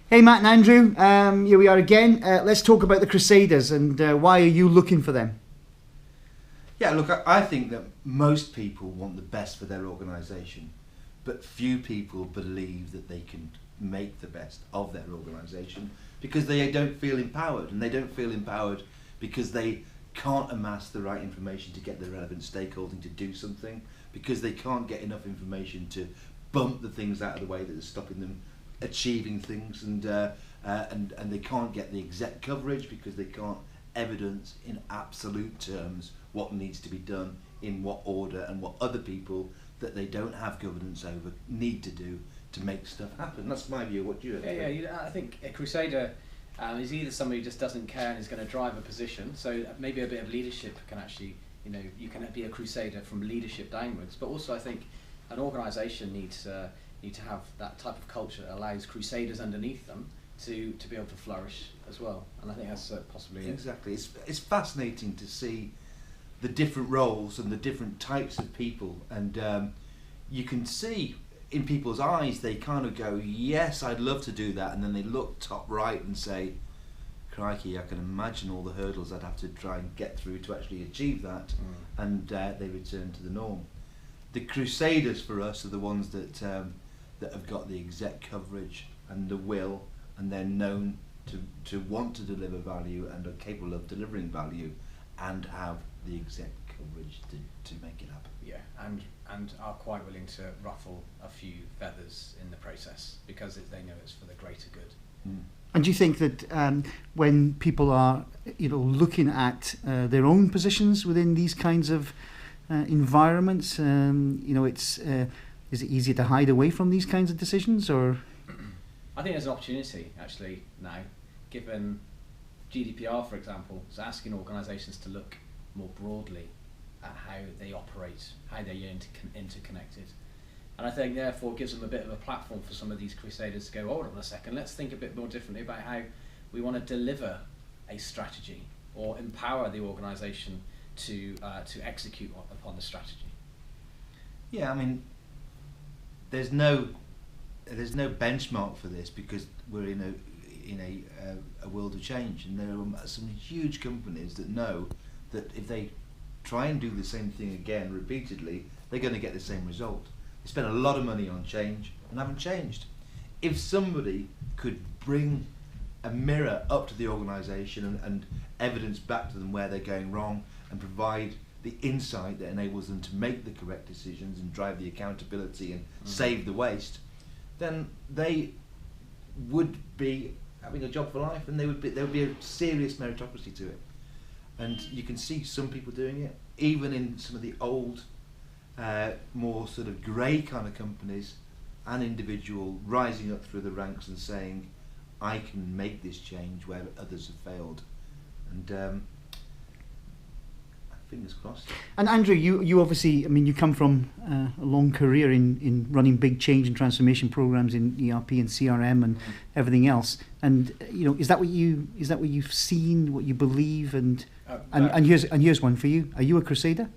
Hey Matt and Andrew, here we are again. Let's talk about the Crusaders and why are you looking for them? Yeah, look, I think that most people want the best for their organisation, but few people believe that they can make the best of their organisation because they don't feel empowered, and they don't feel empowered because they can't amass the right information to get the relevant stakeholding to do something, because they can't get enough information to bump the things out of the way that are stopping them achieving things, and they can't get the exec coverage because they can't evidence in absolute terms what needs to be done in what order and what other people that they don't have governance over need to do to make stuff happen. That's my view. What do you think? Yeah, I think a Crusader is either somebody who just doesn't care and is going to drive a position, so maybe a bit of leadership can actually, you can be a Crusader from leadership downwards, but also I think an organisation needs to have that type of culture that allows Crusaders underneath them to be able to flourish as well, and I think that's possibly exactly. It's fascinating to see the different roles and the different types of people, and you can see in people's eyes they kind of go, yes, I'd love to do that, and then they look top right and say, crikey, I can imagine all the hurdles I'd have to try and get through to actually achieve that, and they return to the norm. The Crusaders for us are the ones that have got the exec coverage and the will, and they're known to want to deliver value and are capable of delivering value and have the exec coverage to make it happen. Yeah, and are quite willing to ruffle a few feathers in the process because they know it's for the greater good. And do you think that when people are looking at their own positions within these kinds of environments, is it easier to hide away from these kinds of decisions, or? I think there's an opportunity actually now, given GDPR, for example, is asking organisations to look more broadly at how they operate, how they're interconnected. And I think therefore gives them a bit of a platform for some of these Crusaders to go, hold on a second, let's think a bit more differently about how we want to deliver a strategy or empower the organisation to execute upon the strategy. Yeah, I mean, there's no benchmark for this because we're in a world of change, and there are some huge companies that know that if they try and do the same thing again repeatedly, they're going to get the same result. They spend a lot of money on change and haven't changed. If somebody could bring a mirror up to the organisation and evidence back to them where they're going wrong and provide the insight that enables them to make the correct decisions and drive the accountability and save the waste, then they would be having a job for life, and there would be a serious meritocracy to it. And you can see some people doing it, even in some of the old, more sort of grey kind of companies, an individual rising up through the ranks and saying, I can make this change where others have failed. And fingers crossed. And Andrew, you obviously, you come from a long career in running big change and transformation programs in ERP and CRM and everything else. And is that what you've seen, what you believe? And here's one for you. Are you a Crusader?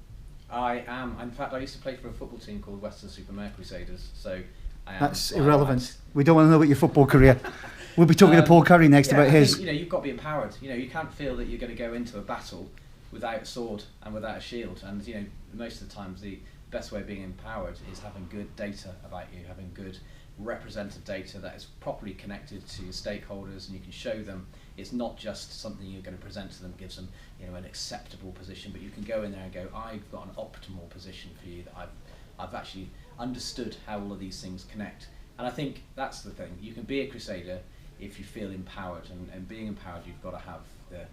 I am. In fact, I used to play for a football team called Western-super-Mare Crusaders. So I am. That's irrelevant. We don't want to know about your football career. We'll be talking to Paul Curry next about his. Think, you've got to be empowered. You can't feel that you're going to go into a battle without a sword and without a shield, and most of the times the best way of being empowered is having good data about you, having good representative data that is properly connected to your stakeholders, and you can show them it's not just something you're going to present to them, gives them an acceptable position, but you can go in there and go, I've got an optimal position for you, that I've actually understood how all of these things connect. And I think that's the thing, you can be a Crusader if you feel empowered, and being empowered you've got to have the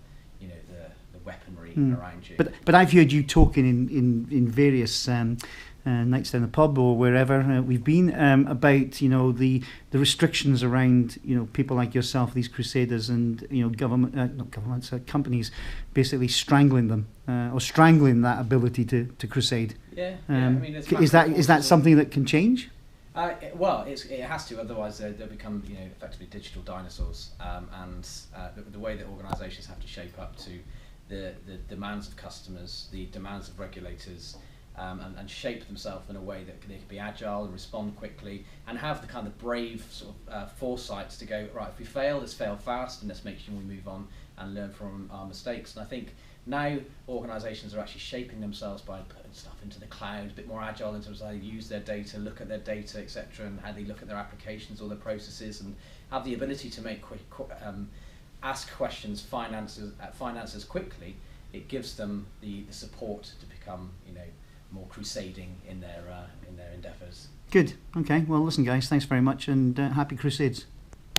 weaponry around you. But I've heard you talking in various nights down the pub or wherever we've been about the restrictions around people like yourself, these Crusaders, and companies basically strangling them or strangling that ability to crusade. Is that something that can change? It has to, otherwise they'll become effectively digital dinosaurs, and the way that organisations have to shape up to the demands of customers, the demands of regulators, and shape themselves in a way that they can be agile and respond quickly and have the kind of brave sort of foresight to go, right, if we fail, let's fail fast and let's make sure we move on and learn from our mistakes. And I think now organisations are actually shaping themselves by putting stuff into the cloud, a bit more agile in terms of how they use their data, look at their data, etc., and how they look at their applications or their processes, and have the ability to make ask questions, finances quickly. It gives them the support to become, more crusading in their endeavours. Good. Okay. Well, listen, guys. Thanks very much, and happy Crusades.